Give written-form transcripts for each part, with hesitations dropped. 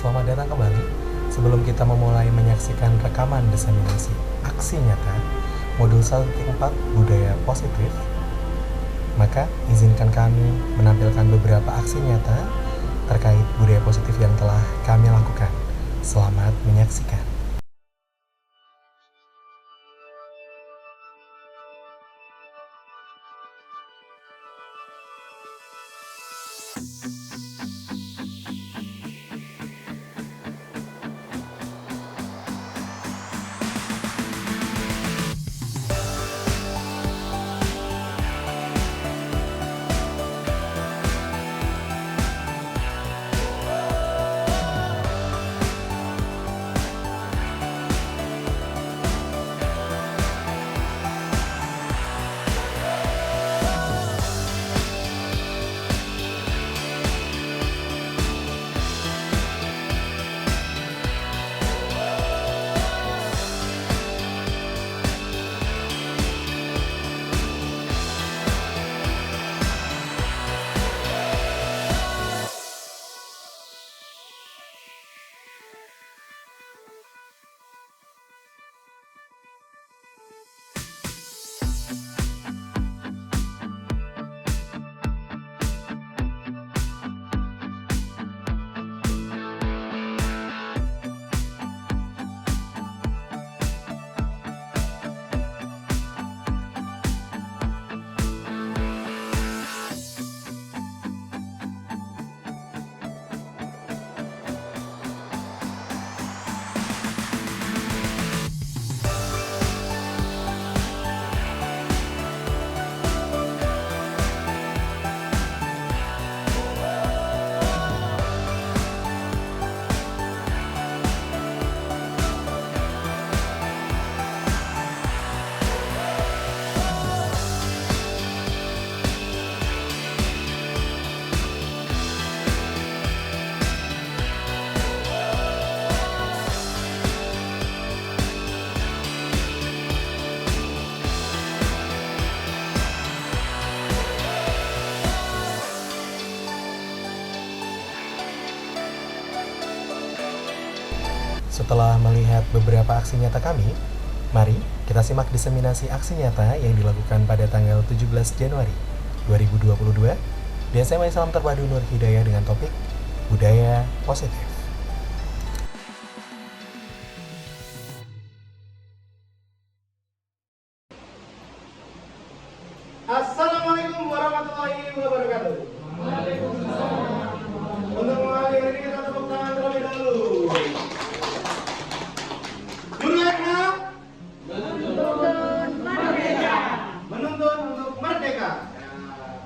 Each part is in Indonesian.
Selamat datang kembali. Sebelum kita memulai menyaksikan rekaman diseminasi aksi nyata modul 1.4 budaya positif, maka izinkan kami menampilkan beberapa aksi nyata terkait budaya positif yang telah kami lakukan. Selamat menyaksikan. Setelah melihat beberapa aksi nyata kami, mari kita simak diseminasi aksi nyata yang dilakukan pada tanggal 17 Januari 2022 di SMA Islam Terpadu Nur Hidayah dengan topik Budaya Positif. Assalamualaikum warahmatullahi wabarakatuh. Untuk mengakhiri ini kita tepuk tangan terlebih dahulu. Menuntun untuk merdeka.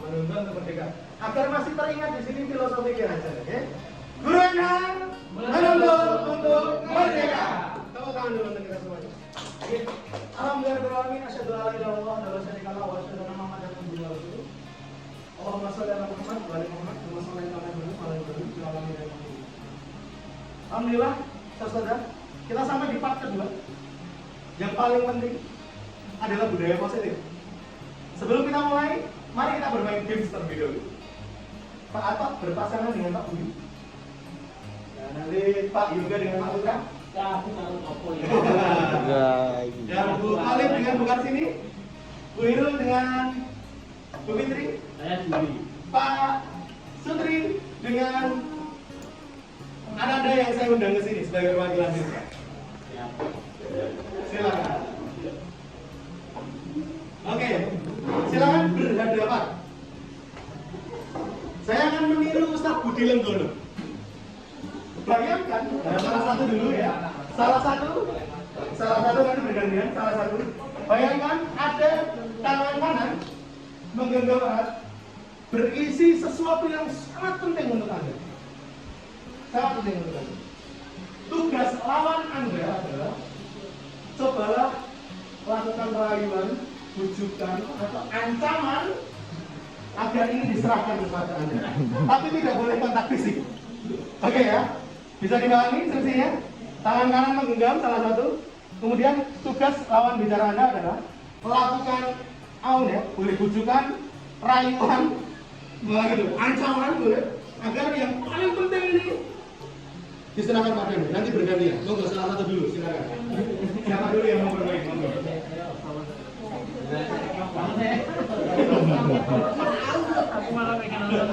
Menuntun untuk merdeka. Agar masih teringat di sini filosofi aja, ya. Guru Enhang menuntun untuk merdeka. Tepuk tangan dulu untuk kita semuanya. Alhamdulillahirobbilalamin. Asyhadu an la ilaha illallah wa asyhadu anna Muhammadan rasulullah. Allahumma shalli ala Muhammad wa ala Muhammad kama shallaita ala Ibrahim wa ala Ibrahim fil alamin innaka Hamidum Majid. Alhamdulillah, saudara, kita sampai di part kedua. Yang paling penting adalah budaya positif. Sebelum kita mulai, mari kita bermain games terlebih dahulu. Pak Atok berpasangan dengan Pak Budi. Nah, nanti Pak Yoga dengan Pak Putra. Dan Bu Alif dengan Bu Karsini. Bu Irul dengan Bu Fitri. Pak Sutri dengan Ananda yang saya undang ke sini sebagai perwakilan siswa. Silakan. Oke, silakan berhadapan. Saya akan meniru Ustaz Budi Lenggono. Bayangkan, salah satu dulu ya. Salah satu kan bergantian. Salah satu. Bayangkan ada tangan kanan menggenggam erat berisi sesuatu yang sangat penting untuk Anda. Sangat penting untuk Anda. Tugas lawan Anda adalah cobalah lakukan rayuan, bujukan atau ancaman agar ini diserahkan kepada Anda. Tapi tidak boleh kontak fisik. Oke ya? Bisa dipahami instruksinya? Tangan kanan menggenggam salah satu. Kemudian tugas lawan bicara Anda adalah melakukan ya, boleh bujukan, rayuan, ancaman boleh, agar yang paling penting ini diserahkan padamu. Nanti bergantian. Monggo salah satu dulu, silakan. Siapa dulu yang mau bermain? Monggo. Aku malah pengen nonton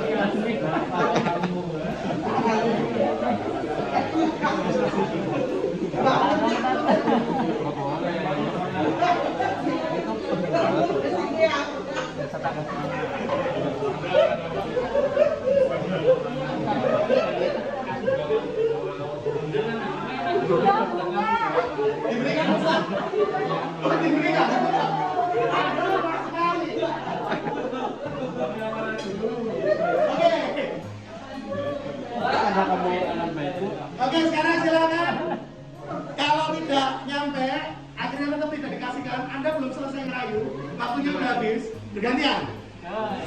Diberikan pesan. Diberikan. Oke, sekarang silakan. Kalau tidak nyampe, akhirnya tetap tidak dikasihkan. Anda belum selesai ngerayu, waktunya udah habis. Bergantian.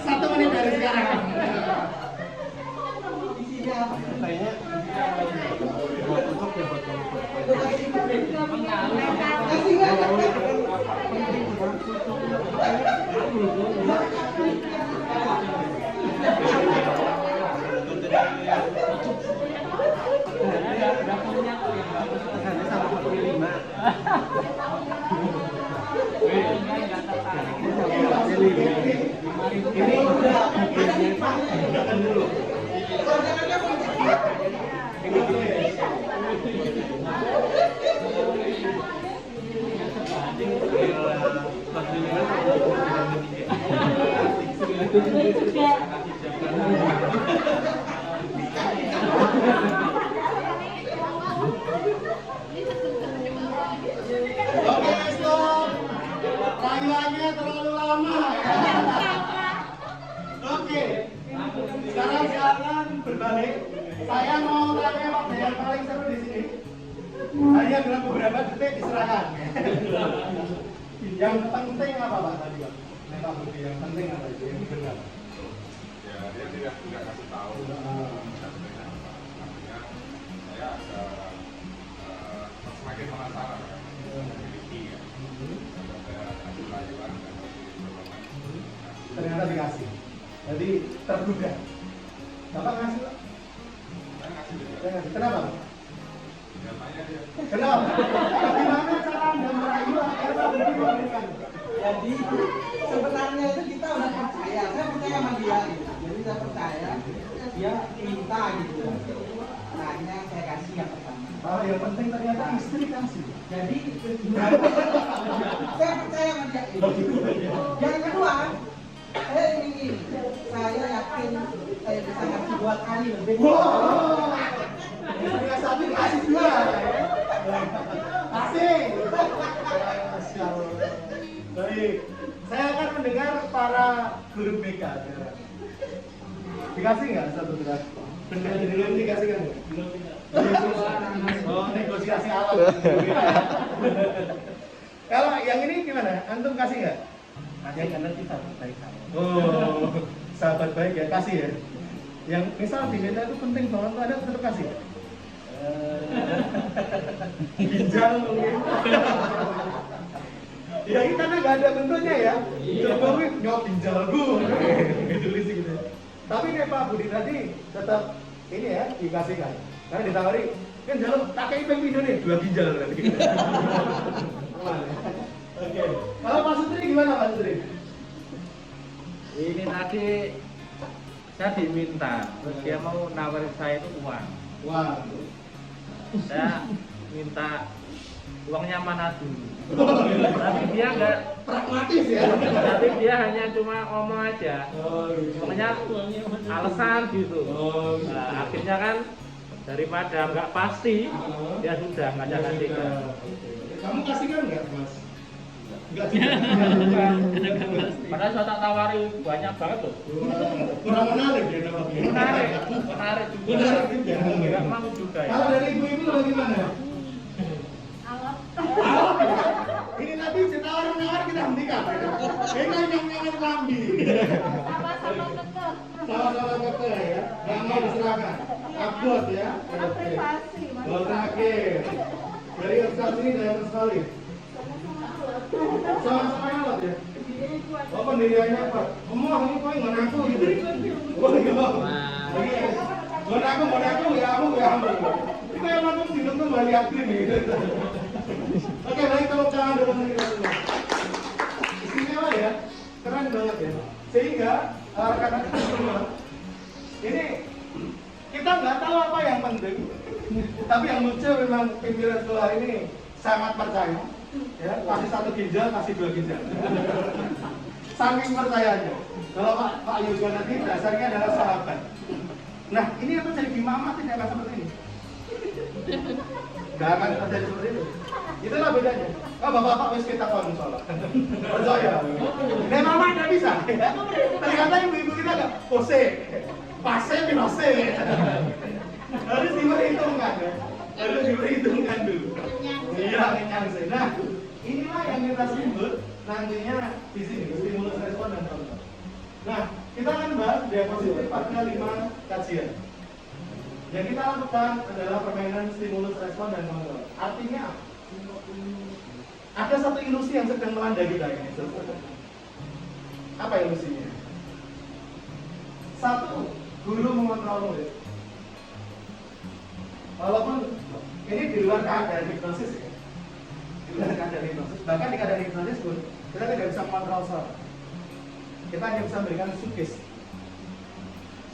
1 menit dari sekarang. Oke, stop. Rayuannya terlalu lama. Oke. Sekarang silakan berbalik. Saya mau tanya Pak yang paling seru di sini. Hanya dalam beberapa detik diserahkan. Yang penting apa Pak tadi Pak? Yang penting apa itu? Yang benar. Ya dia tidak kasih tahu. Artinya saya agak semakin penasaran kan. Memiliki ya. Saya kasih rayuan dan Ternyata dikasih. Jadi terduga. Bapak ngasih Pak? saya ngasih juga. Saya ngasih. Kenapa? Tanya dia. Kenapa? Bagaimana cara Anda merayu agar Budi memberikan? Jadi sebenarnya itu kita udah percaya, saya percaya sama dia gitu. Jadi saya percaya dia minta gitu. Nah ini yang saya kasih yang pertama. Oh, yang penting ternyata istri kasih. Jadi saya percaya sama dia. Yang kedua, saya ingin saya yakin saya bisa kasih 2 kali lebih. Wow. Yang satu kasih 2. Kasih. Baik. Saya akan mendengar para guru BK. Dikasih nggak satu beras? Benda belum dikasihkan nggak? Belum. Oh, negosiasi alat. Kalau yang ini gimana? Antum kasih nggak? Kasih karena kita baik saya. Oh, sahabat baik ya, kasih ya. Yang misal diminta itu penting banget, tuh ada tetap kasih. Ginjal mungkin. Ya ini karena nggak ada bentuknya ya. Jokowi nyok ginjal gue. Tulis gitu. Tapi kayak Pak Budi tadi tetap ini ya dikasihkan. Karena ditawari kan jalan pakai peng video nih 2 ginjal kan gitu. Oke. Kalau Pak Sutri gimana Pak Sutri? Ini tadi saya diminta, terus dia mau nawarin saya itu uang. Wah. Saya minta uangnya mana dulu. Tapi dia enggak Pragmatis ya. tapi dia hanya cuma ngomong aja. Oh, gitu. Pokoknya alasan gitu. Oh, gitu. Nah, akhirnya kan daripada nggak pasti, dia sudah nggak ada kasih. Kamu kasihkan nggak Mas? Nggak juga. Padahal saya tak tawari banyak banget loh. Kurang menarik ya namanya. Menarik juga. Menarik juga. Nggak mau juga ya. Kalau dari ibu-ibu bagaimana? Alat. Ini tadi ditawar-menawar kita hentikan. Ini yang lambi. Sama-sama kekeh. Sama-sama keke ya. Nggak mau diserahkan. Abot ya. Karena privasi, Mas. Oh, terakhir. Dari Ustaz ini dari sekali. Sama-sama alat ya. Oh, pendiriannya apa? Emang ini kok nggak ngaku gitu. Oh, iya. Mau ngaku ya kamu. kayak nonton film kembali aktif gitu. Oke, baik, tepuk tangan dulu kita semua. Istimewa ya, keren banget ya. Sehingga rekan-rekan semua, ini kita nggak tahu apa yang penting, tapi yang lucu memang pimpinan sekolah ini sangat percaya. Ya, kasih 1 ginjal, kasih 2 ginjal. Saking percayanya. Kalau Pak Yoga nanti dasarnya adalah sahabat. Nah, ini yang terjadi di mama tidak akan seperti ini. Gak akan terjadi seperti itu. Itulah bedanya. Oh, bapak-bapak wis kita konsol. Percaya. Nah, mama tidak bisa. Ternyata ibu-ibu kita nggak pose, pase, pinose. Harus diperhitungkan ya. Harus diperhitungkan dulu. Iya, kenyang sih. Nah, inilah yang kita sebut nantinya di sini stimulus respon dan kontrol. Nah, kita akan bahas diapositif pada 5 kajian. Yang kita lakukan adalah permainan stimulus respon dan kontrol. Artinya ada satu ilusi yang sedang melanda kita ini. Apa ilusinya? Satu, guru mengontrol murid. Walaupun ini di luar keadaan hipnosis ya. Di luar keadaan hipnosis. Bahkan di keadaan hipnosis pun kita tidak bisa mengontrol suara. Kita hanya bisa memberikan sugesti.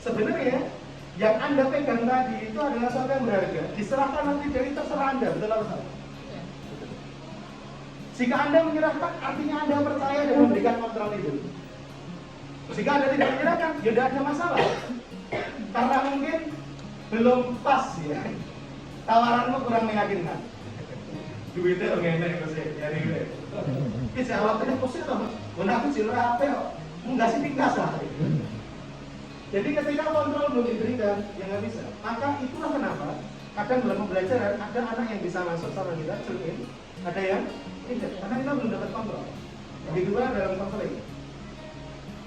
Sebenarnya yang Anda pegang tadi itu adalah sesuatu yang berharga. Diserahkan nanti, jadi terserah Anda, betul atau salah? Jika Anda menyerahkan, artinya Anda percaya dan memberikan kontrol itu. Jika Anda tidak menyerahkan, ya tidak ada masalah. Karena mungkin belum pas ya. Tawaranmu kurang meyakinkan. Duitnya ngene kok sih, ya ini. Ini jawabnya positif atau? Mana aku cilur apa ya? Enggak sih tingkas lah. Jadi ketika kontrol belum diberikan, ya nggak bisa. Maka itulah kenapa kadang dalam pembelajaran ada anak yang bisa masuk sama kita, join, ada yang tidak, karena kita belum dapat kontrol. Begitu juga dalam konseling.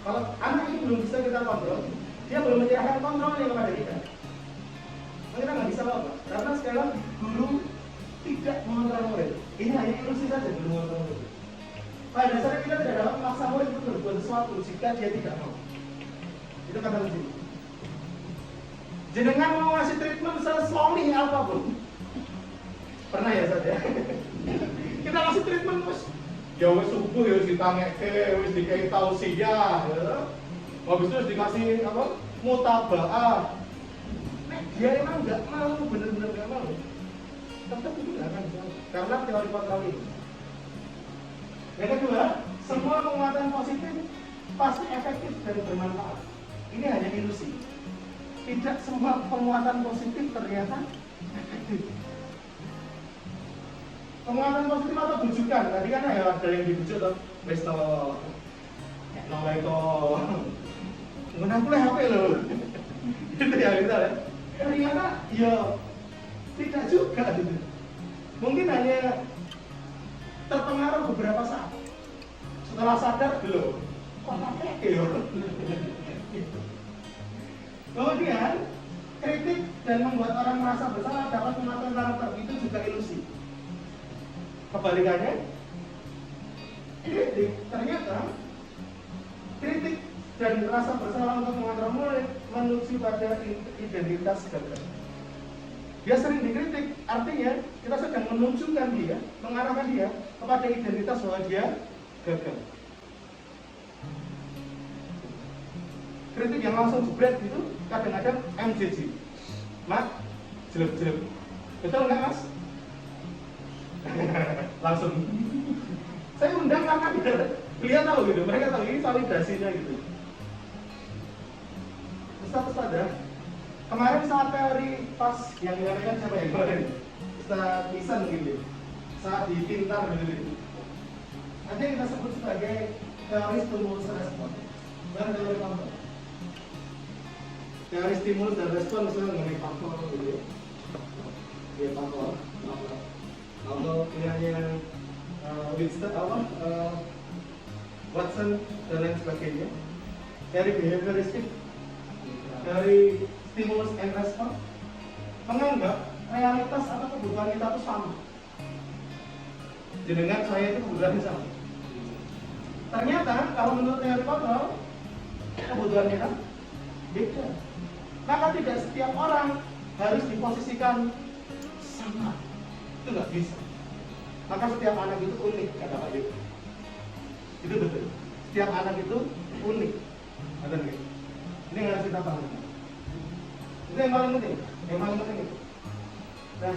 Kalau anak ini belum bisa kita kontrol, dia belum menyerahkan kontrolnya kepada kita. Maka kita nggak bisa apa, karena sekali lagi guru tidak mengontrol murid. Ini hanya ilusi saja guru mengontrol murid. Pada dasarnya kita tidak dapat memaksa murid untuk berbuat sesuatu jika dia tidak mau. Itu kata kunci. Jenengan mau ngasih treatment sesolih apapun. Pernah ya saja. Kita ngasih treatment terus. Ya wis subuh ya wis ditangeke, wis dikai tausiah, ya. Habis itu dikasih apa? Mutabaah. Nek dia emang nggak mau, benar-benar nggak mau. Tetap itu nggak akan bisa. Karena teori kontrol ini. Yang kedua, semua penguatan positif pasti efektif dan bermanfaat. Ini hanya ilusi. Tidak semua penguatan positif ternyata efektif. Penguatan positif atau bujukan, tadi kan ya ada yang dibujuk tuh, wes to, nolai to, menangkuleh HP loh, gitu ya kita ya. Ternyata ya tidak juga gitu. Mungkin hanya terpengaruh beberapa saat. Setelah sadar belum, kok pakai ya. Kemudian kritik dan membuat orang merasa bersalah dapat mematahkan karakter, itu juga ilusi. Kebalikannya, kritik ternyata kritik dan rasa bersalah untuk mengontrol murid menuju pada identitas gagal. Dia sering dikritik, artinya kita sedang menunjukkan dia, mengarahkan dia kepada identitas bahwa dia gagal. Kritik yang langsung jebret itu kadang-kadang MJJ, mak, jelek-jelek, betul nggak mas? Langsung. Saya undang karena beliau tahu gitu, mereka tahu ini validasinya gitu. Ustaz ada. Kemarin saat teori pas yang dilakukan siapa yang kemarin? Ustaz Isan gitu. Saat di Pintar gitu. Nanti kita sebut sebagai teori stimulus respon. Bukan teori kontrol. Teori stimulus dan respon misalnya mengenai faktor gitu ya. Dia faktor. Atau pilihannya Winston Watson dan lain sebagainya. Dari behavioristik, dari stimulus and response, menganggap realitas atau kebutuhan kita itu sama. Jenengan saya itu kebutuhan sama. Ternyata kalau menurut teori kontrol, kebutuhan kita beda. Maka tidak setiap orang harus diposisikan sama. Itu nggak bisa. Maka setiap anak itu unik, kata Pak Yuk. Itu betul. Setiap anak itu unik. Betul nggak? Ini yang harus kita pahami. Itu yang paling penting. Yang paling penting itu. Nah,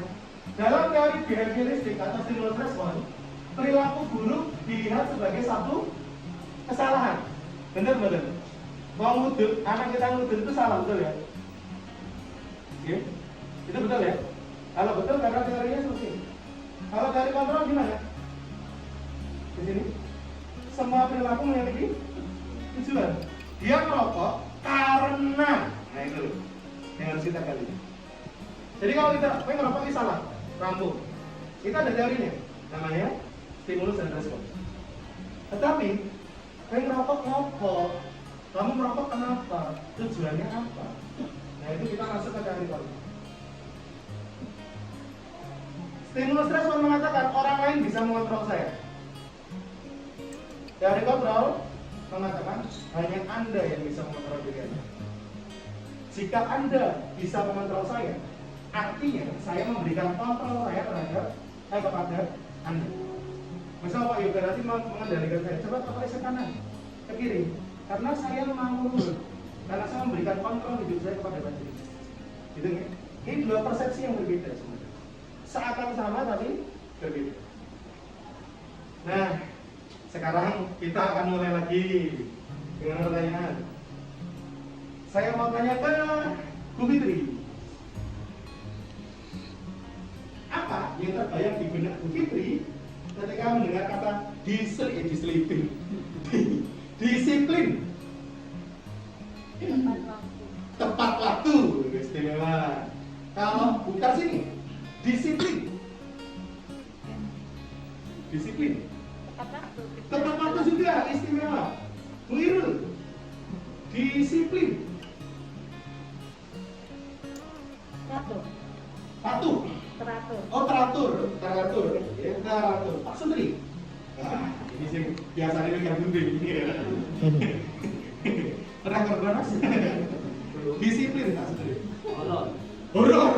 dalam teori behavioristik atau stimulus respon, perilaku buruk dilihat sebagai satu kesalahan. Benar. Mau ngudut, anak kita ngudut itu salah, betul ya? Oke, itu betul ya? Kalau betul karena teorinya seperti ini. Kalau dari kontrol gimana? Di sini, semua perilaku memiliki tujuan. Dia merokok karena, nah itu loh, yang harus kita gali. Jadi kalau kita ngerokok ini salah, rampung. Itu ada teorinya, namanya stimulus dan respon. Tetapi, ngerokok ngokok, kamu merokok kenapa? Tujuannya apa? Nah itu kita masuk ke teori baru. Stimulus respon mengatakan orang lain bisa mengontrol saya. Teori kontrol mengatakan hanya Anda yang bisa mengontrol diri Anda. Jika Anda bisa mengontrol saya, artinya saya memberikan kontrol saya kepada Anda. Misal Pak Yoga nanti mengendalikan saya, coba tarik ke kanan, ke kiri, karena saya mau mundur, karena saya memberikan kontrol hidup saya kepada Pak Yoga. Gitu ya? Ini dua persepsi yang berbeda sebenarnya. Seakan sama tapi berbeda. Nah, sekarang kita akan mulai lagi dengan pertanyaan. Saya mau tanya ke Bu Fitri. Apa yang terbayang di benak Bu Fitri ketika mendengar kata disiplin? Disiplin. Tepat waktu, istimewa. Kalau bukan sini, disiplin. Tepat waktu juga, istimewa. Bu Irul, disiplin. Patuh. Oh, teratur. Ya, teratur. Pak Sundri. Nah, ini sih biasanya megang gunting ini ya. Pernah korban Mas? Disiplin Pak Sundri. Horor.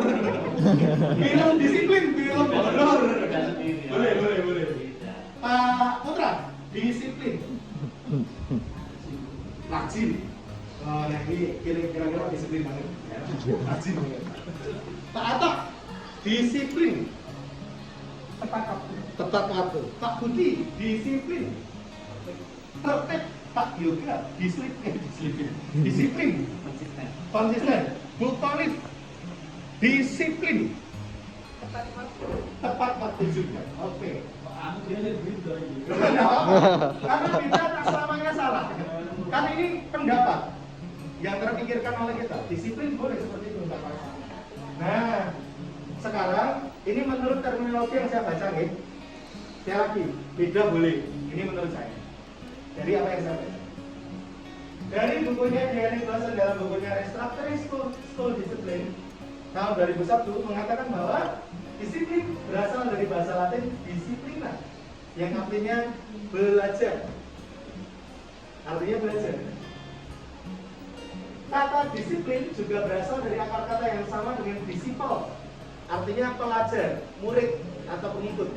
Film disiplin, film horor. Boleh. Pak Putra, disiplin. Rajin. Oh, nah ini kira-kira disiplin banget. Rajin banget. Pak Atok, disiplin. Tepat waktu. Pak Budi, disiplin. Tertib. Pak Yoga, disiplin. Konsisten. Bu Tolib, disiplin. Tepat waktu juga. Oke. Karena beda tak selamanya salah. Kan ini pendapat yang terpikirkan oleh kita. Disiplin boleh seperti itu, enggak apa-apa. Nah, sekarang ini menurut terminologi yang saya baca nih. Sekali lagi, beda boleh. Ini menurut saya. Jadi apa yang saya baca? Dari bukunya Diane Glasser dalam bukunya Restructuring School Discipline tahun 2001 mengatakan bahwa disiplin berasal dari bahasa Latin disciplina yang artinya belajar. Artinya belajar. Kata disiplin juga berasal dari akar kata yang sama dengan disciple. Artinya pelajar, murid atau pengikut,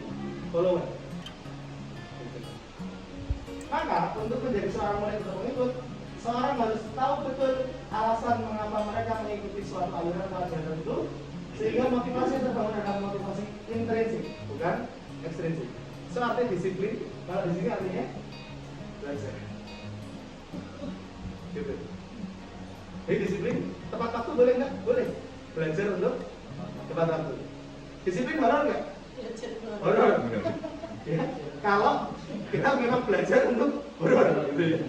follower. Maka untuk menjadi seorang murid atau pengikut, seorang harus tahu betul alasan mengapa mereka mengikuti suatu aliran pelajaran itu, sehingga motivasi yang terbangun adalah motivasi intrinsik, bukan ekstrinsik. So artinya disiplin, kalau di sini artinya belajar. Gitu. Jadi disiplin, tepat waktu boleh nggak? Boleh. Belajar untuk tepat waktu. Disiplin horor nggak? Horor. Ya, kalau kita memang belajar untuk horor, gitu ya.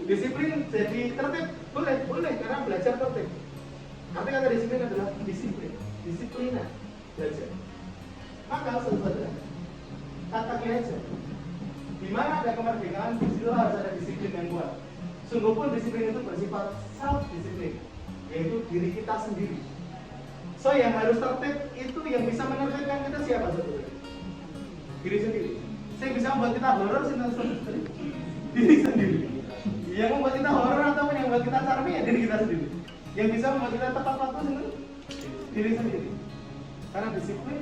Disiplin jadi tertib, boleh karena belajar tertib. Tapi kata disiplin adalah disiplina, belajar. Maka sebenarnya katakan aja, di mana ada kemerdekaan, di situ harus ada disiplin yang kuat. Sungguh pun disiplin itu bersifat self-disiplin, yaitu diri kita sendiri. So yang harus tertib itu yang bisa menertibkan kita siapa sebetulnya? Diri sendiri. Saya bisa membuat kita horor sendiri. Diri sendiri. Yang membuat kita horor ataupun yang membuat kita charming ya diri kita sendiri. Yang bisa membuat kita tepat waktu sendiri. Diri sendiri. Karena disiplin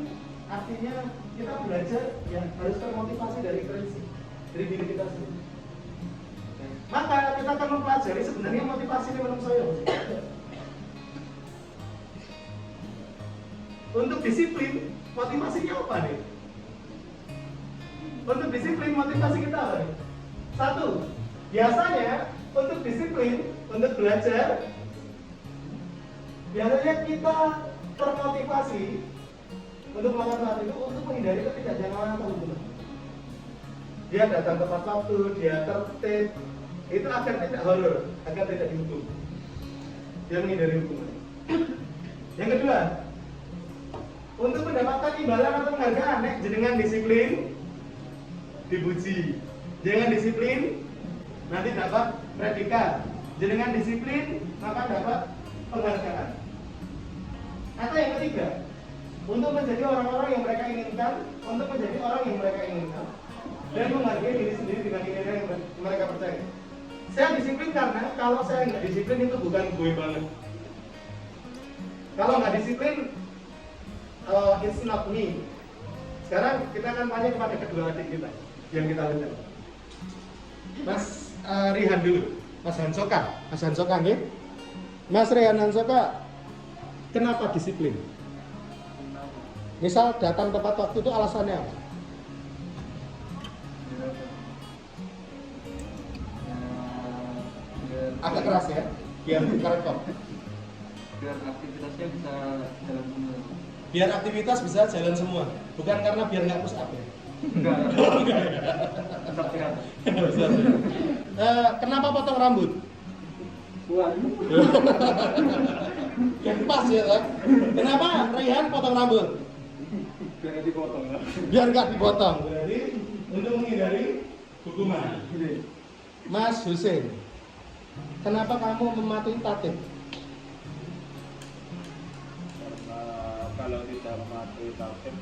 artinya kita belajar yang harus termotivasi dari prinsip dari diri kita sendiri. Maka kita akan mempelajari sebenarnya motivasi ini menurut saya. Untuk disiplin, motivasinya apa nih? Untuk disiplin, motivasi kita apa nih? Satu, biasanya untuk disiplin, untuk belajar, biasanya kita termotivasi untuk melakukan hal itu untuk menghindari ketidaknyamanan atau hubungan. Dia datang tepat waktu, dia tertib, itu agar tidak horor, agar tidak dihukum. Dia menghindari hukuman. Yang kedua, untuk mendapatkan imbalan atau penghargaan, jenengan disiplin, dipuji. Jenengan disiplin, nanti dapat predikat. Jenengan disiplin, maka dapat penghargaan. Atau yang ketiga, untuk menjadi orang-orang yang mereka inginkan, untuk menjadi orang yang mereka inginkan, dan menghargai diri sendiri dengan nilai yang mereka percaya. Saya disiplin karena kalau saya nggak disiplin itu bukan gue banget. Kalau nggak disiplin, it's not me. Sekarang kita akan tanya kepada kedua adik kita yang kita lihat. Mas Rihan dulu, Mas Hansoka, nih. Mas Rihan Hansoka, kenapa disiplin? Misal datang tepat waktu itu alasannya apa? Agak keras ya, biar korektor. Biar aktivitasnya bisa jalan semua. Biar aktivitas bisa jalan semua, bukan karena biar nggak push up ya. Enggak. Tetap sehat. Kenapa potong rambut? Waduh. Yang pas ya kan? Kenapa Rayhan potong rambut? Biar nggak dipotong ya. Biar nggak dipotong. Berarti untuk menghindari hukuman. Mas Hussein, kenapa kamu mematuhi tatib? Karena kalau tidak mematuhi tatib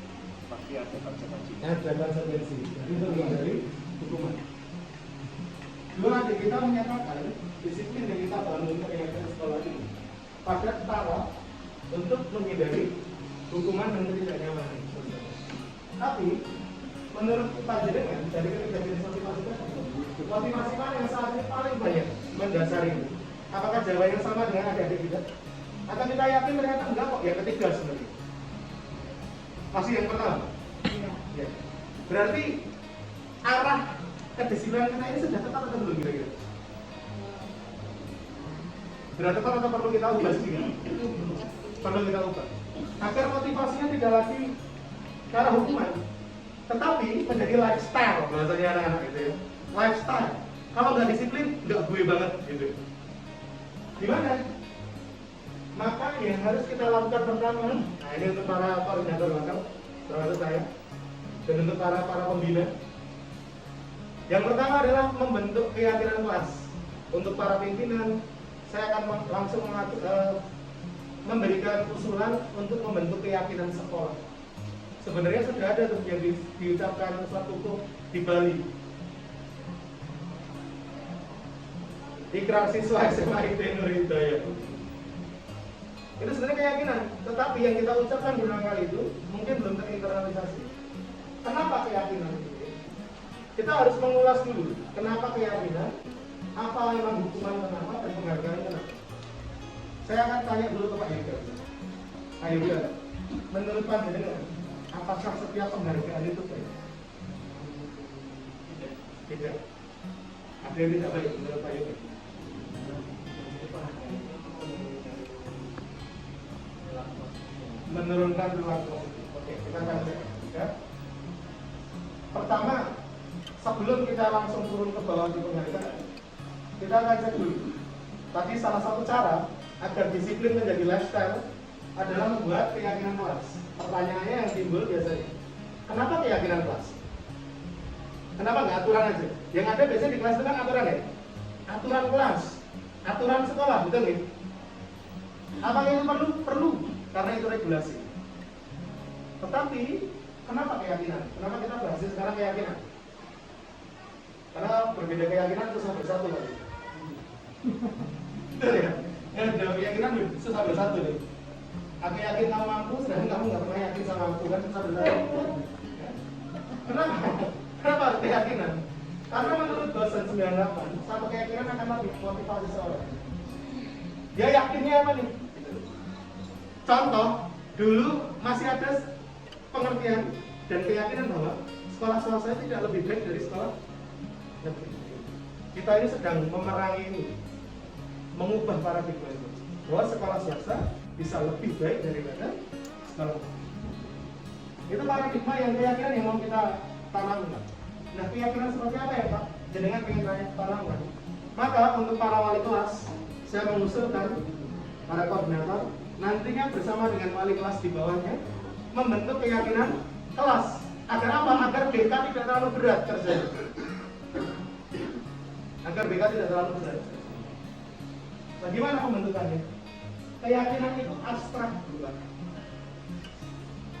pasti ada konsekuensi. Ada konsekuensi. Jadi untuk menghindari hukuman. Dulu adik kita menyatakan disiplin yang kita bangun kegiatan sekolah ini pada taraf untuk menghindari hukuman dan ketidaknyamanan. Tapi menurut panjenengan dari ketiga jenis motivasi tadi, motivasi mana yang saat ini paling banyak mendasari ini? Apakah jawabannya sama dengan adik-adik kita? Atau kita yakin ternyata enggak kok? Yang ketiga sebenarnya. Masih yang pertama. Ya. Berarti arah kedisiplinan kita ini sudah tepat atau belum kira-kira? Sudah tepat atau perlu kita ubah sedikit? Perlu kita ubah. Agar motivasinya tidak lagi ke arah hukuman, tetapi menjadi lifestyle, bahasanya anak-anak gitu ya. Lifestyle. Kalau nggak disiplin, nggak gue banget gitu. Gimana? Maka yang harus kita lakukan pertama, nah ini untuk para koordinator lokal, termasuk saya, dan untuk para pembina. Yang pertama adalah membentuk keyakinan kelas. Untuk para pimpinan, saya akan langsung memberikan usulan untuk membentuk keyakinan sekolah. Sebenarnya sudah ada tuh yang diucapkan Ustaz Kukuh di Bali. Ikrar siswa SMA IT Nur Hidayat. Itu sebenarnya keyakinan, tetapi yang kita ucapkan berulang kali itu mungkin belum terinternalisasi. Kenapa keyakinan itu? Kita harus mengulas dulu, kenapa keyakinan, apa memang hukuman kenapa, dan penghargaan kenapa. Saya akan tanya dulu ke Pak Yuda. Pak Yuda, menurut panjenengan, apakah setiap penghargaan itu baik? Tidak. Ada yang tidak baik menurut Pak Yuda? Menurunkan perilaku. Oke, kita akan cek. Ya. Pertama, sebelum kita langsung turun ke bawah di penghargaan, kita akan cek dulu. Tadi salah satu cara agar disiplin menjadi lifestyle adalah membuat keyakinan kelas. Pertanyaannya yang timbul biasanya, kenapa keyakinan kelas? Kenapa nggak aturan aja? Yang ada biasanya di kelas itu kan aturan ya? Aturan kelas, aturan sekolah, betul nih? Apakah itu perlu? Perlu, karena itu regulasi. Tetapi, kenapa keyakinan? Kenapa kita bahas sekarang keyakinan? Karena berbeda keyakinan susah bersatu lagi. Betul ya? Ada keyakinan susah bersatu nih. Aku yakin kamu mampu, sedangkan kamu nggak pernah yakin sama aku kan susah benar. Kenapa? Kenapa keyakinan? Karena menurut dosen 98, satu keyakinan akan lebih motivasi seseorang. Dia yakinnya apa nih? Contoh, dulu masih ada pengertian dan keyakinan bahwa sekolah swasta tidak lebih baik dari sekolah negeri. Kita ini sedang memerangi ini, mengubah paradigma itu, bahwa sekolah swasta bisa lebih baik daripada sekolah negeri. Itu paradigma yang keyakinan yang mau kita tanamkan. Nah, keyakinan seperti apa ya Pak? Jenengan ingin tanamkan. Maka untuk para wali kelas, saya mengusulkan para koordinator nantinya bersama dengan wali kelas di bawahnya membentuk keyakinan kelas. Agar apa? Agar BK tidak terlalu berat kerjanya. Agar BK tidak terlalu berat. Bagaimana pembentukannya? Keyakinan itu abstrak bukan?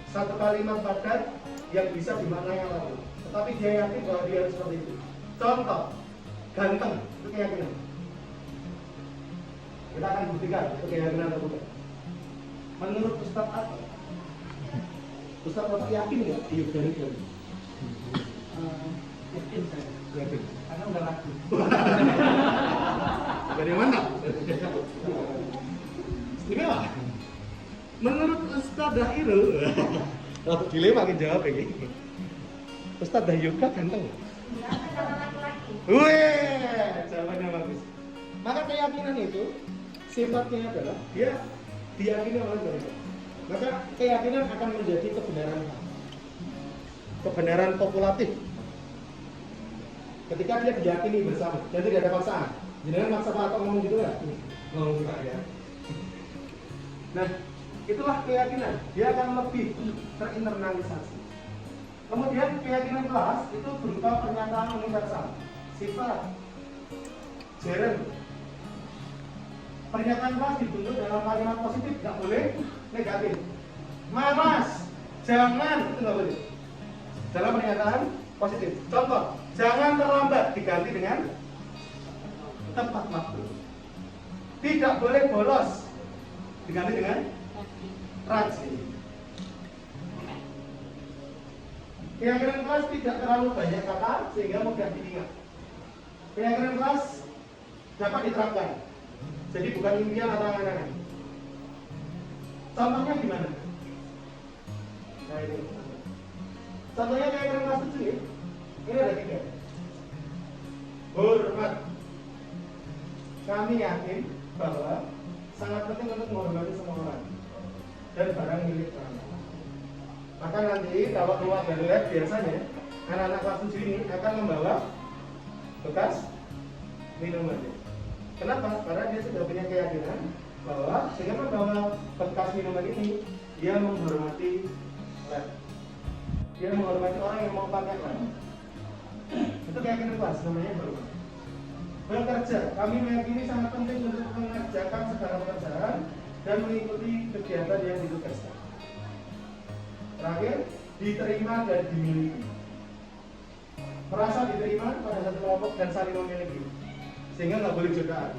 Satu kalimat padat yang bisa dimaknai apapun. Tetapi dia yakin bahwa dia harus seperti itu. Contoh, ganteng itu keyakinan. Kita akan buktikan itu keyakinan atau bukan. Menurut Ustadz apa? Ustadz apa yakin nggak? Iya ganteng. Yakin saya. Yakin. Karena udah laku. Dari mana? Istimewa. Menurut Ustadz Dahirul, waktu dilema makin jawab ini. Ustadz Dahyuka ganteng. Enggak, kalau laki-laki. Wih, jawabannya bagus. Maka keyakinan itu sifatnya adalah dia diyakini oleh mereka. Maka keyakinan akan menjadi kebenaran, kebenaran populatif. Ketika dia diyakini bersama dan tidak ada paksaan. Jangan maksa Pak Atok ngomong gitu kan? Ngomong Pak ya. Nah, itulah keyakinan. Dia akan lebih terinternalisasi. Kemudian keyakinan kelas itu berupa pernyataan universal, sifat, jeren. Pernyataan kelas dibentuk dalam kalimat positif, nggak boleh negatif. Malas, jangan, itu nggak boleh. Dalam pernyataan positif. Contoh, jangan terlambat diganti dengan tepat waktu. Tidak boleh bolos diganti dengan rajin. Keyakinan kelas tidak terlalu banyak kata sehingga mudah diingat. Keyakinan kelas dapat diterapkan. Jadi bukan impian atau angan-angan. Contohnya gimana? Nah ini. Contohnya keyakinan kelas 7 ya. Ini ada 3. Hormat. Kami yakin bahwa sangat penting untuk menghormati semua orang dan barang milik orang. Maka nanti kalau keluar dari lab biasanya anak-anak kelas 7 ini akan membawa bekas minuman. Kenapa? Karena dia sudah punya keyakinan bahwa dengan membawa bekas minuman ini dia menghormati lab. Dia menghormati orang yang mau pakai lab. Itu keyakinan kelas, namanya hormat. Bekerja, kami meyakini sangat penting untuk mengerjakan segala pekerjaan dan mengikuti kegiatan yang ditugaskan. Terakhir, diterima dan dimiliki. Merasa diterima pada satu kelompok dan saling memiliki, sehingga nggak boleh jodohan.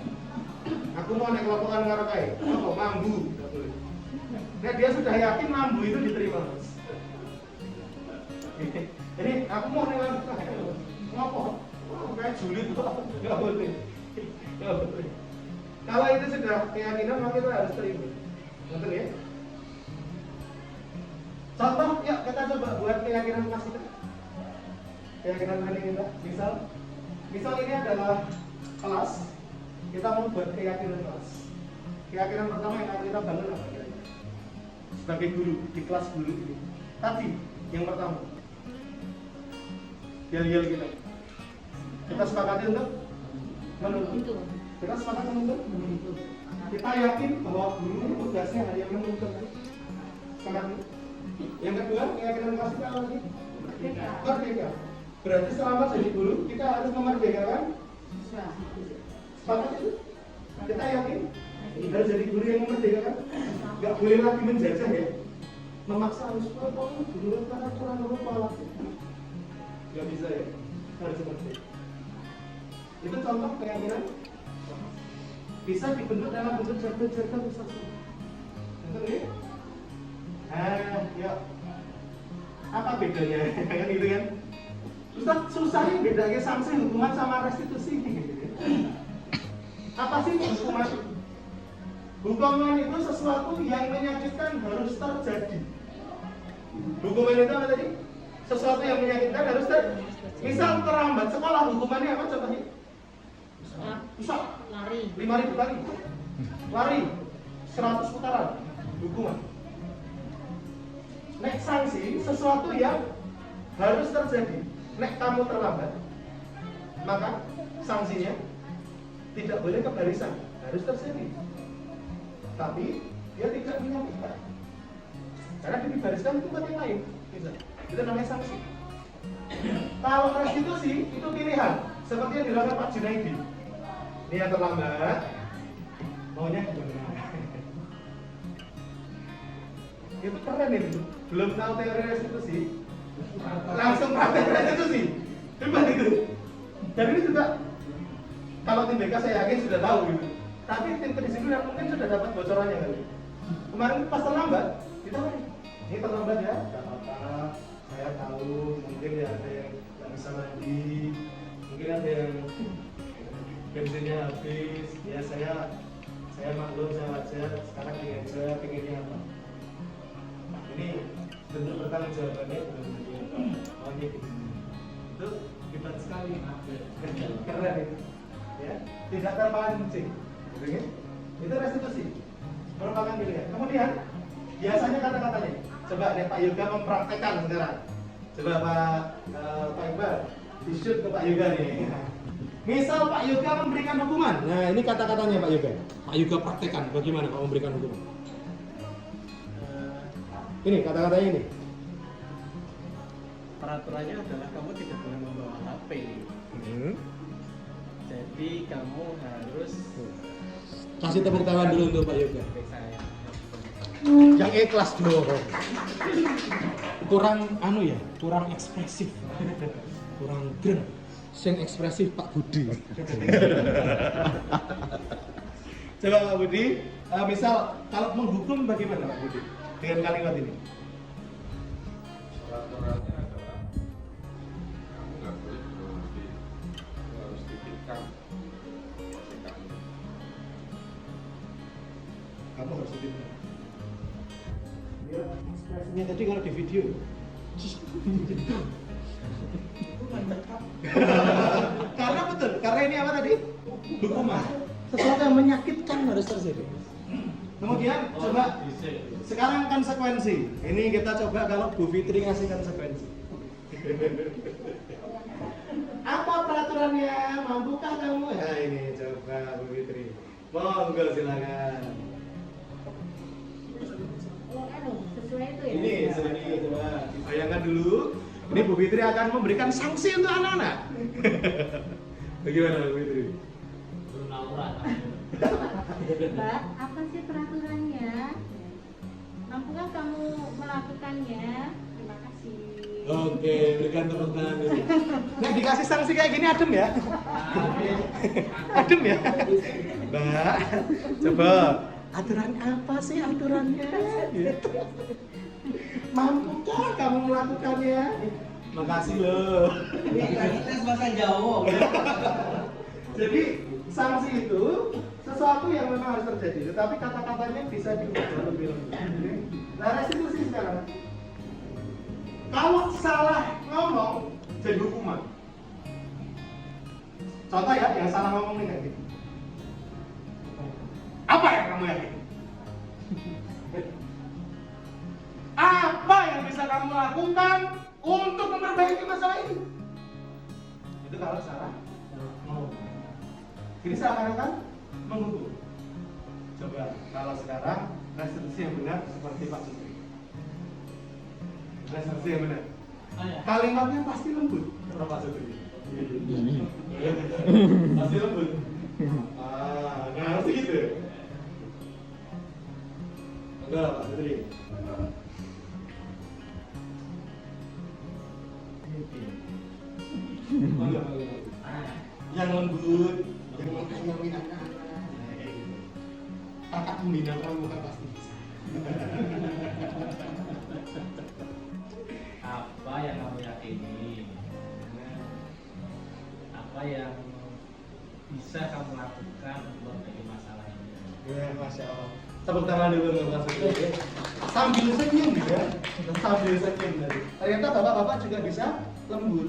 Aku mau naik kelompokan ngarekai, apa mambu, nggak boleh. Nah dia sudah yakin mambu itu diterima. Jadi aku mau naik ngarekai, ngopo? Kayak julid itu nggak boleh. Nggak boleh. Kalau itu sudah keyakinan, maka kita harus terima. Ngerti ya? Contoh, ya kita coba buat keyakinan kelas kita. Keyakinan kita, misal ini adalah kelas. Kita mau buat keyakinan kelas. Keyakinan pertama yang akan kita bangun apa kira-kira? Sebagai guru di kelas guru ini. Tadi yang pertama, yel-yel kita sepakati untuk menuntut. Kita sepakati untuk menuntut. Kita yakin bahwa guru ini tugasnya hanya menuntut. Sepakati. Yang kedua, keyakinan kelas kita apa lagi? Merdeka. Berarti selama jadi guru, kita harus memerdekakan sepakat itu. Kita yakin harus jadi guru yang memerdekakan. Gak boleh lagi menjajah ya. Memaksa harus guru karena kurang pola. Gak bisa ya. Harus seperti itu. Itu contoh keyakinan bisa dibentuk dalam bentuk jargon-jargon besar. Yang kedua, Yuk. Apa bedanya? Kan gitu kan? Ustaz, susahnya bedanya sanksi hukuman sama restitusi. Apa sih hukuman? Hukuman itu sesuatu yang menyakitkan harus terjadi. Hukuman itu apa tadi? Sesuatu yang menyakitkan harus terjadi. Misal terlambat sekolah, hukumannya apa contohnya? Bisa Lari. 5.000 kali. Lari 100 putaran. Hukuman. Nek sanksi sesuatu yang harus terjadi. Nek kamu terlambat, maka sanksinya tidak boleh ke barisan, harus terjadi. Tapi dia tidak menyakitkan. Karena dibariskan itu buat yang lain. Itu namanya sanksi. Kalau restitusi itu pilihan, seperti yang dilakukan Pak Junaidi. Dia terlambat, maunya gimana? Itu keren itu. Belum tahu teori restitusi, langsung praktek restitusi. Hebat itu. Dan ini juga kalau tim BK saya yakin sudah tahu gitu. Tapi tim kedisiplinan mungkin sudah dapat bocorannya kali. Kemarin pas terlambat, ditawari. Ini terlambat ya, nggak apa-apa. Saya tahu mungkin ya ada yang nggak bisa mandi, mungkin ada yang bensinnya habis. Ya saya maklum, saya wajar. Sekarang pengennya apa? Ini bentuk bertanggung jawabannya maunya gitu. Itu hebat sekali. Keren itu. Ya, tidak terpancing. Gitu kan? Itu restitusi. Merupakan pilihan. Kemudian biasanya kata-katanya. Coba deh Pak Yoga mempraktekkan sekarang. Coba Pak Iqbal di-shoot ke Pak Yoga nih. Misal Pak Yoga memberikan hukuman. Nah, ini kata-katanya Pak Yoga. Pak Yoga praktekkan bagaimana Pak memberikan hukuman. Ini kata-katanya ini. Peraturannya adalah kamu tidak boleh membawa HP. Jadi kamu harus Kasih tepuk tangan dulu untuk Pak Yoga. saya. Yang ikhlas dong. Kurang kurang ekspresif. Kurang gen. Sing ekspresif Pak Budi. Coba Pak Budi, misal kalau menghukum bagaimana Pak Budi? Dengan kalimat ini. Peraturannya adalah kamu nggak boleh berhenti, kamu harus titipkan porsi kamu. Kamu harus titipkan. Dia ekspresinya tadi kalau di video. Karena betul, karena ini apa tadi? Hukuman. Sesuatu yang menyakitkan harus terjadi. Kemudian coba sekarang konsekuensi. Ini kita coba kalau Bu Fitri ngasih konsekuensi. Apa peraturannya? Mampukah kamu? Ya ini coba Bu Fitri. Monggo silakan. Sesuai itu ya. Ini coba dibayangkan dulu. Ini Bu Fitri akan memberikan sanksi untuk anak-anak. Bagaimana Bu Fitri? Mbak, apa sih peraturannya? Mampukah kamu melakukannya? Terima kasih. Oke, berikan tepuk tangan dulu. Nah, dikasih sanksi kayak gini adem ya? Adem ya? Mbak, coba aturan apa sih aturannya? Gitu. Mampukah kamu melakukannya? Makasih loh. Ini tes bahasa Jawa. Jadi sanksi itu sesuatu yang memang harus terjadi, tetapi kata-katanya bisa diubah lebih lanjut. Nah, restitusi sekarang. Kalau salah ngomong jadi hukuman. Contoh ya, yang salah ngomong nih kayak gitu. Apa yang kamu yakin? Apa yang bisa kamu lakukan untuk memperbaiki masalah ini? Itu kalau salah ngomong. Ini seakan-akan menghukum. Coba kalau sekarang restitusi yang benar seperti Pak Sutri. Restitusi yang benar. Kalimatnya pasti lembut, Pak Sutri. Pasti lembut. Nah harus gitu. Enggak Pak Sutri. Yang lembut. Yang mengayomi anak-anak. Kakak pembina kamu kan pasti bisa. Apa yang kamu yakini? Apa yang bisa kamu lakukan untuk memperbaiki masalah ini? Ya, Masya Allah. Tepuk tangan dulu untuk Mas Sutri ya. Sambil senyum ya, sambil senyum tadi. Ternyata bapak-bapak juga bisa lembut.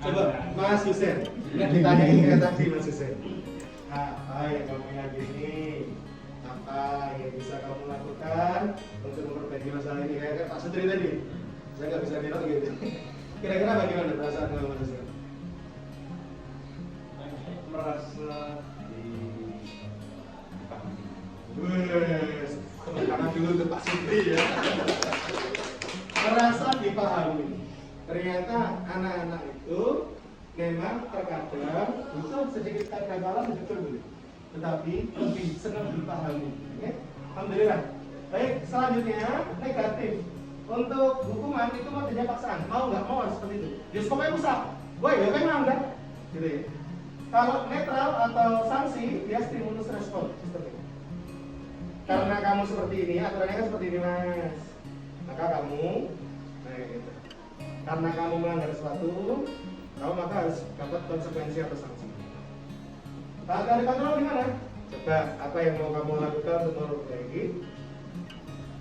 Coba Mas Husen, ditanyain kayak tadi Mas Husen. Apa yang kamu yakini? Apa yang bisa kamu lakukan untuk memperbaiki masalah ini? Kayak Pak Sutri tadi, saya nggak bisa bilang gitu. Kira-kira bagaimana perasaan kamu Mas Husen? Merasa dipahami. Wes, tepuk tangan dulu untuk Pak Sutri ya. Merasa dipahami. Ternyata anak-anak itu memang terkadang butuh sedikit kegagalan betul, tetapi lebih senang dipahami. Oke? Alhamdulillah. Baik, selanjutnya negatif. Untuk hukuman itu modelnya paksaan, mau nggak mau seperti itu. Diskopnya rusak, woi ya memang enggak, gitu ya. Kalau netral atau sanksi, dia stimulus respon seperti itu. Karena kamu seperti ini, aturannya kan seperti ini mas, maka kamu, nah gitu. Karena kamu melanggar sesuatu, kamu maka harus dapat konsekuensi atau sanksi. Kalau dari kontrol gimana? Coba apa yang mau kamu lakukan untuk memperbaiki?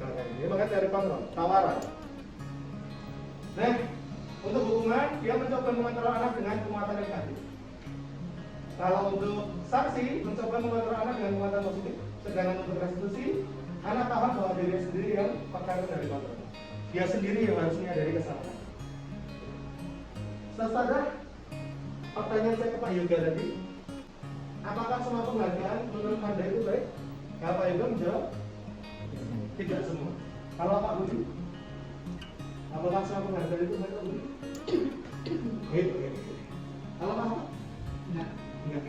Ini maka dari kontrol, tawaran. Nah, untuk hukuman, dia mencoba mengontrol anak dengan kekuatan negatif. Kalau untuk sanksi, mencoba mengontrol anak dengan kekuatan positif. Sedangkan untuk restitusi, anak paham bahwa diri sendiri yang pakar dari kontrol. Dia sendiri yang harus menyadari kesalahan. Sesadah, pertanyaan saya ke Pak Yoga tadi, apakah semua penghargaan menurut Anda itu baik? Kalau Pak Yoga menjawab, tidak semua. Kalau Pak Budi, apakah semua penghargaan itu baik Pak Budi? Gitu. Kalau Pak Ahmad? Enggak.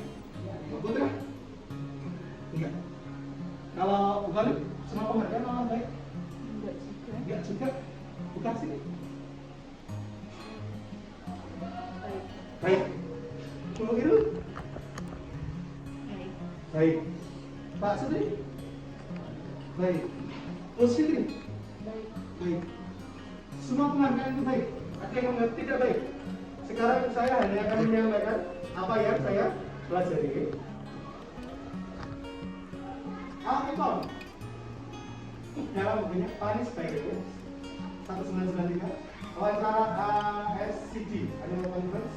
Pak Putra? Enggak. Kalau bukan semua penghargaan malah baik? Enggak juga. Bukan sih. Baik. Kalau gitu? Baik. Pak Sutri? Baik. Positif? Baik. Semua penghargaan itu baik. Ada yang mengerti tidak baik. Sekarang saya hanya akan menyampaikan apa yang saya pelajari. Al-Hikam dalam bukunya Paris Baik 1993 wawancara ASCD Animal Conference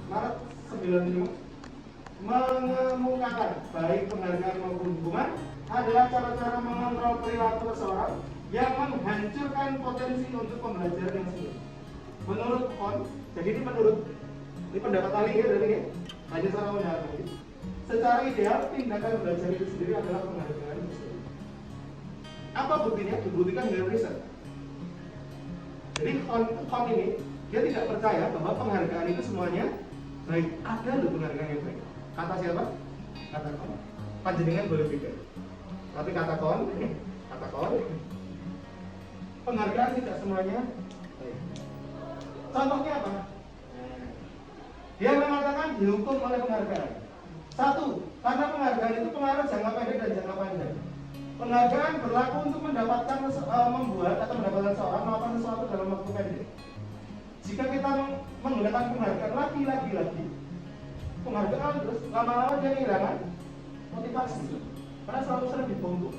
Maret 95 mengemukakan baik penghargaan maupun hukuman adalah cara-cara mengontrol perilaku seseorang yang menghancurkan potensi untuk pembelajaran yang sungguh. Menurut Kohn, jadi ini pendapat paling ya dari ini hanya secara mendalam. Secara ideal tindakan belajar itu sendiri adalah penghargaan itu sendiri. Apa buktinya? Dibuktikan dengan riset. Jadi Kohn ini dia tidak percaya bahwa penghargaan itu semuanya baik. Ada loh penghargaan yang baik. Kata siapa? Kata Kohn. Panjenengan boleh beda. Tapi kata Kohn, penghargaan tidak semuanya baik. Contohnya apa? Dia mengatakan dihukum oleh penghargaan. Satu, karena penghargaan itu pengaruh jangka pendek dan jangka panjang. Penghargaan berlaku untuk mendapatkan membuat atau mendapatkan seorang melakukan sesuatu dalam waktu pendek. Jika kita menggunakan penghargaan lagi, penghargaan terus lama-lama dia kehilangan motivasi karena selalu sering dibungkuk.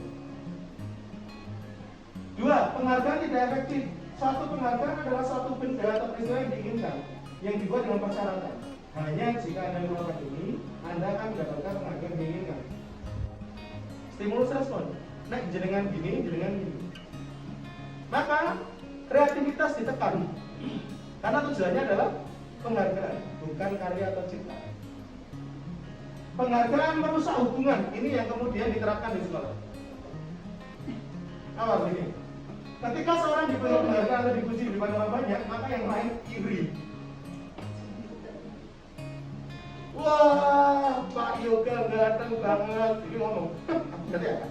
Dua, penghargaan tidak efektif. Suatu penghargaan adalah suatu benda atau peristiwa yang diinginkan, yang dibuat dengan persyaratan. Hanya jika Anda melakukan ini, Anda akan mendapatkan penghargaan yang diinginkan. Stimulus respon. Nah, jenengan gini. Maka kreativitas ditekan. Karena tujuannya adalah penghargaan, bukan karya atau cipta. Penghargaan merusak hubungan. Ini yang kemudian diterapkan di sekolah. Apa begini? Ketika seorang diberi penghargaan atau dipuji di depan orang banyak, maka yang lain iri. Wah, Pak Yoga ganteng banget. Ini ngomong, berarti apa?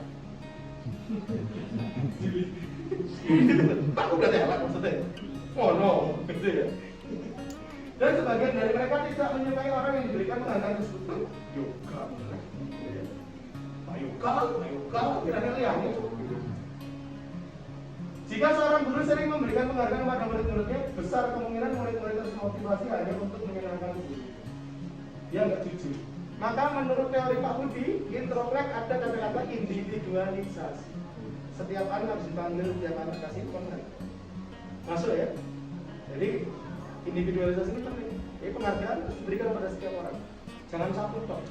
Pak berarti apa maksudnya? Oh no, gitu ya. Dan sebagian dari mereka tidak menyukai orang yang diberikan penghargaan tersebut. Yoga, Pak Yoga, kira-kira yang Jika seorang guru sering memberikan penghargaan kepada murid-muridnya, besar kemungkinan murid-murid termotivasi hanya untuk menyenangkan guru. Dia nggak jujur. Maka menurut teori Pak Budi, introplek ada kata-kata individualisasi. Setiap anak harus dipanggil, setiap anak kasih penghargaan. Masuk ya? Jadi individualisasi ini penting. Jadi penghargaan harus diberikan kepada setiap orang. Jangan satu toh.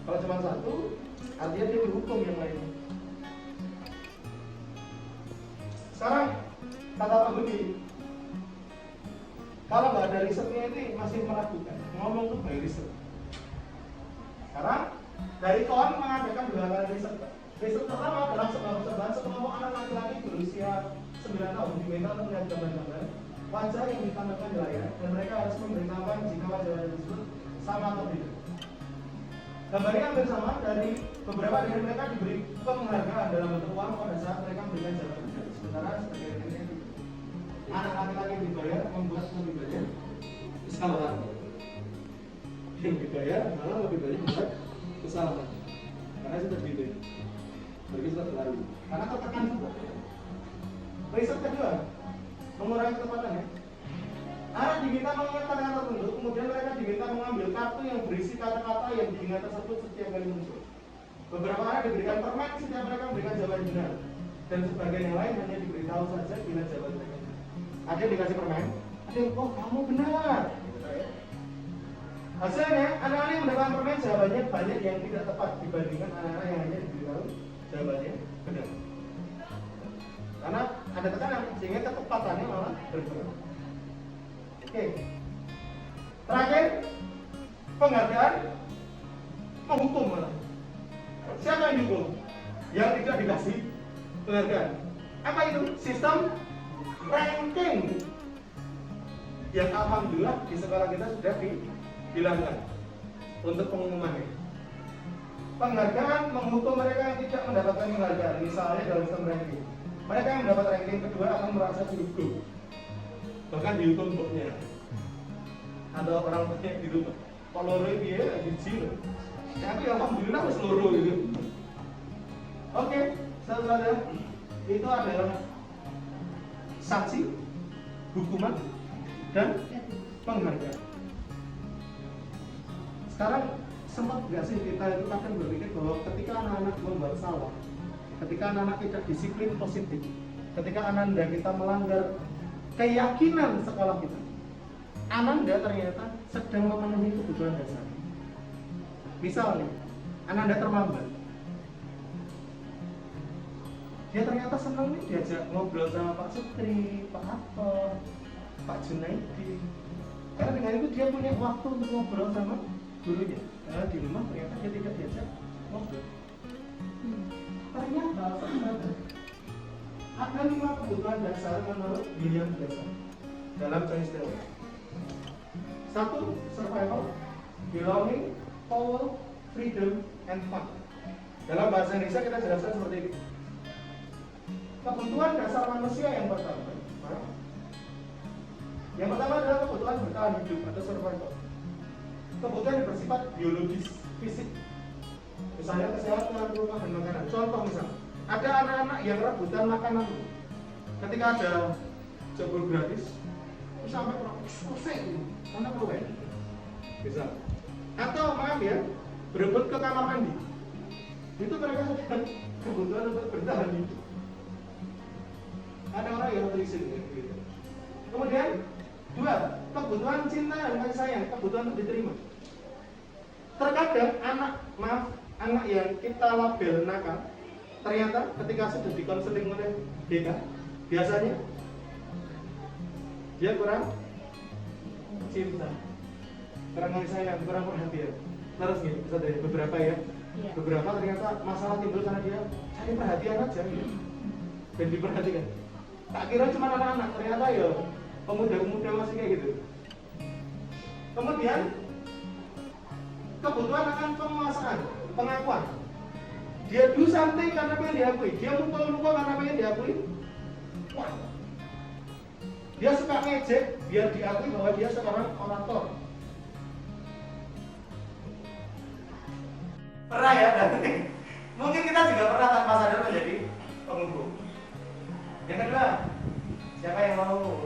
Kalau cuma satu, artinya dia dihukum yang lainnya. Sekarang kata Pak Budi, kalau nggak ada risetnya ini masih meragukan. Ngomong tuh by riset. Sekarang dari KON mengadakan 2 kali riset. Riset pertama dalam sebuah percobaan sekelompok anak laki-laki berusia 9 tahun diminta untuk melihat gambar-gambar wajah yang ditampilkan di layar dan mereka harus memberitahukan jika wajah tersebut sama atau tidak. Gambarnya hampir sama, dari beberapa dari mereka diberi penghargaan dalam bentuk uang pada saat mereka memberikan jabatan. Sementara sebagai anak laki-laki yang dibayar membuat lebih banyak kesalahan. Yang dibayar malah lebih banyak membuat kesalahan. Karena sudah gitu. Bagi sudah terlalu. Karena tertekan juga. Riset kedua, mengurangi kecepatannya. Anak diminta mengingat kata-kata tertentu, kemudian mereka diminta mengambil kartu yang berisi kata-kata yang diingat tersebut setiap kali muncul. Beberapa anak diberikan permen setiap mereka memberikan jawaban benar, dan sebagian yang lain hanya diberitahu saja bila jawaban mereka. Ada yang dikasih permen, ada yang oh kamu benar. Hasilnya, anak-anak yang mendapatkan permen jawabannya banyak yang tidak tepat dibandingkan anak-anak yang hanya diberitahu jawabannya benar. Karena ada tekanan sehingga ketepatannya malah berkurang. Oke. Terakhir, penghargaan menghukum malah. Siapa yang dihukum? Yang tidak dikasih penghargaan. Apa itu? Sistem ranking. Yang alhamdulillah di sekolah kita sudah dihilangkan untuk pengumumannya. Penghargaan menghukum mereka yang tidak mendapatkan penghargaan. Misalnya dalam sistem ranking, mereka yang mendapat ranking kedua akan merasa dihukum. Bahkan dihukum boknya. Ada orang punya di rumah kok loro iki ya biji lho. Tapi alhamdulillah wis loro gitu. Oke, saudara, itu adalah sanksi, hukuman, dan penghargaan. Sekarang sempat nggak sih kita itu kadang berpikir bahwa ketika anak-anak membuat salah, ketika anak-anak tidak disiplin positif, ketika anak-anak kita melanggar keyakinan sekolah kita, Ananda ternyata sedang memenuhi kebutuhan dasar. Misalnya, Ananda terlambat, dia ternyata senang nih diajak ngobrol sama Pak Sutri, Pak Ato, Pak Junaidi. Karena dengan itu dia punya waktu untuk ngobrol sama gurunya. Karena di rumah ternyata dia tidak diajak ngobrol. Ternyata ada 5 kebutuhan dasar menurut William Blaser dalam Chinese Theory. 1. Survival, belonging, power, freedom, and fun. Dalam bahasa Indonesia kita jelaskan seperti ini. Kebutuhan dasar manusia yang pertama adalah kebutuhan bertahan hidup atau survival. Kebutuhan yang bersifat biologis, fisik. Misalnya kesehatan, rumah, dan makanan. Contoh misalnya, ada anak-anak yang rebutan makanan. Ketika ada jebol gratis, sampai pusing, anak keluar. Bisa. Atau maaf ya, berebut ke kamar mandi. Itu mereka sedang kebutuhan untuk bertahan hidup. Ada orang yang terisik gitu. Kemudian 2, kebutuhan cinta dan kasih sayang, kebutuhan untuk diterima. Terkadang anak yang kita label nakal, ternyata ketika sudah dikonseling oleh DK, biasanya dia kurang cinta, kurang kasih sayang, kurang perhatian. Terus gitu, bisa dari beberapa ya. Beberapa ternyata masalah timbul karena dia cari perhatian aja gitu. Dan diperhatikan. Tak kira cuma anak-anak, ternyata ya pemuda-pemuda masih kayak gitu. Kemudian kebutuhan akan penguasaan, pengakuan. Dia do something karena pengen diakui, dia mukul-mukul karena pengen diakui. Wah. Dia suka ngejek biar diakui bahwa dia seorang orator. Pernah ya? Mungkin kita juga pernah tanpa sadar menjadi penghukum. Yang kedua, Siapa yang mau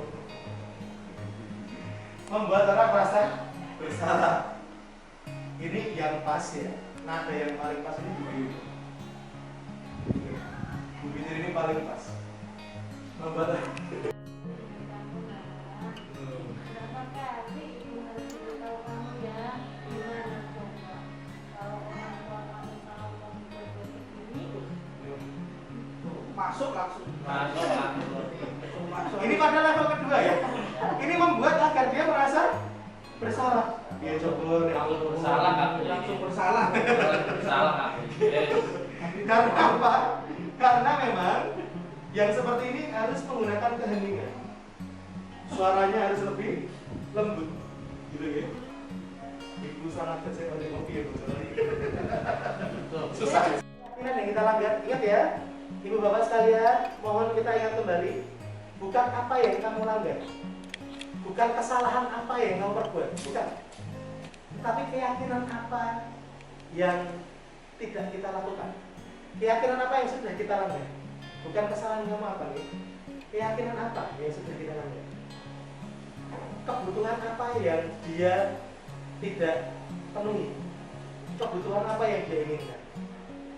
membuat orang merasa bersalah? Ini yang pas ya. Nada yang paling pas ini Bu Binir ini paling pas. Membuat Berapa kali ibu harus beritahu kamu ya? Gimana coba? Kalau orang tua kamu tahu kamu berbuat begini, Masuk langsung. ini pada level kedua ya. Ini membuat agar dia merasa bersalah. Ya coba Bersalah nggak? Langsung bersalah. Bersalah nggak? Karena apa? Karena memang yang seperti ini harus menggunakan keheningan. Suaranya harus lebih lembut, gitu ya. Ibu sangat kecewa dengan kopi ya Bu. Susah. Ingat yang kita langgar, ingat ya, Ibu Bapak sekalian, mohon kita ingat kembali, bukan apa yang kamu langgar, bukan kesalahan apa yang kamu perbuat, bukan. Tapi keyakinan apa yang tidak kita lakukan, keyakinan apa yang sudah kita langgar, bukan kesalahan kamu apa nih, keyakinan apa yang sudah kita langgar, kebutuhan apa yang dia tidak penuhi, kebutuhan apa yang dia inginkan,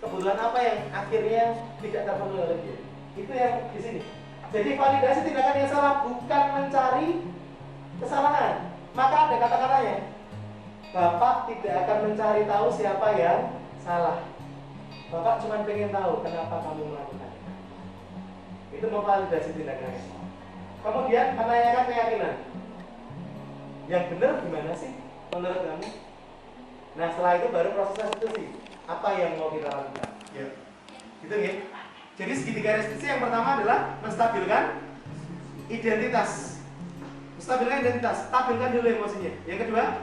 kebutuhan apa yang akhirnya tidak terpenuhi oleh dia. Itu yang di sini. Jadi validasi tindakan yang salah bukan mencari kesalahan. Maka ada kata-katanya, Bapak tidak akan mencari tahu siapa yang salah. Bapak cuma pengen tahu kenapa kamu melakukan. Itu memvalidasi tindakan yang salah. Kemudian menanyakan keyakinan. Yang benar gimana sih menurut kamu? Nah setelah itu baru proses restitusi. Apa yang mau kita lakukan? Ya, gitu ya. Jadi segitiga restitusi yang pertama adalah menstabilkan identitas. Menstabilkan identitas, stabilkan dulu emosinya. Yang kedua,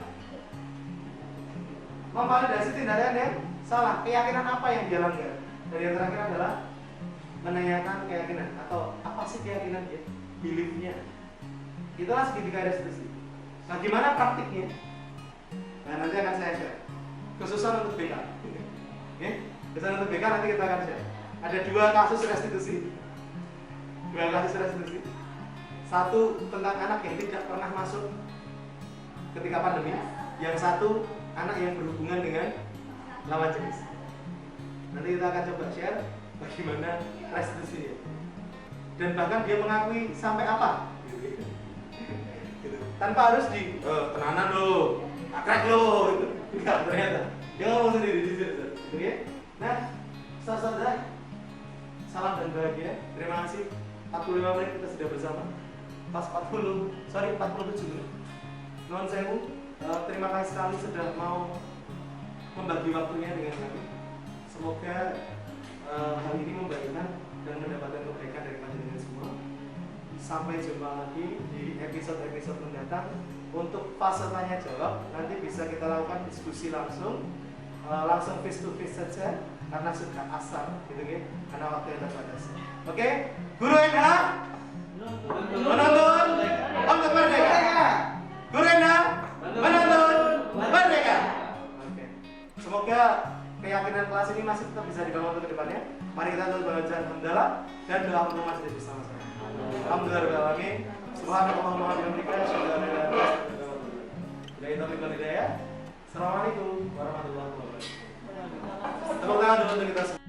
memvalidasi tindakan yang salah. Keyakinan apa yang dia langgar? Dan yang terakhir adalah menanyakan keyakinan atau apa sih keyakinan dia? Beliefnya. Itulah segitiga restitusi. Nah, gimana praktiknya? Nah, nanti akan saya share. Khususan untuk BK. Oke? Khususan untuk BK nanti kita akan share. Ada 2 kasus restitusi. 2 kasus restitusi. Satu tentang anak yang tidak pernah masuk ketika pandemi. Yang satu anak yang berhubungan dengan lawan jenis. Nanti kita akan coba share bagaimana restitusinya. Dan bahkan dia mengakui sampai apa? Gitu. Tanpa harus di tenanan lo, akrek lo, gitu. Enggak, ternyata dia ngomong sendiri di situ. Gitu ya. Nah, saudara, salam dan bahagia. Terima kasih. 45 menit kita sudah bersama. Pas 47 menit. Nuhun sewu. Terima kasih sekali sudah mau membagi waktunya dengan kami. Semoga hal ini membagikan dan mendapatkan kebaikan dari panjenengan semua. Sampai jumpa lagi di episode-episode mendatang. Untuk fase tanya jawab nanti bisa kita lakukan diskusi langsung face to face saja karena sudah asar gitu ya, karena waktu yang terbatas. Oke, Guru NH menuntun untuk merdeka. Guru NH menuntun merdeka. Oke. Semoga keyakinan kelas ini masih tetap bisa dibangun untuk kedepannya. Mari kita terus belajar mendalam dan doa untuk masjid bersama-sama. Alhamdulillahirobbilalamin. Subhanallahumma wa bihamdika asyhadu an la ilaha illa anta astaghfiruka wa atubu ilaik. Assalamualaikum warahmatullahi wabarakatuh. Tepuk tangan dulu untuk kita semua.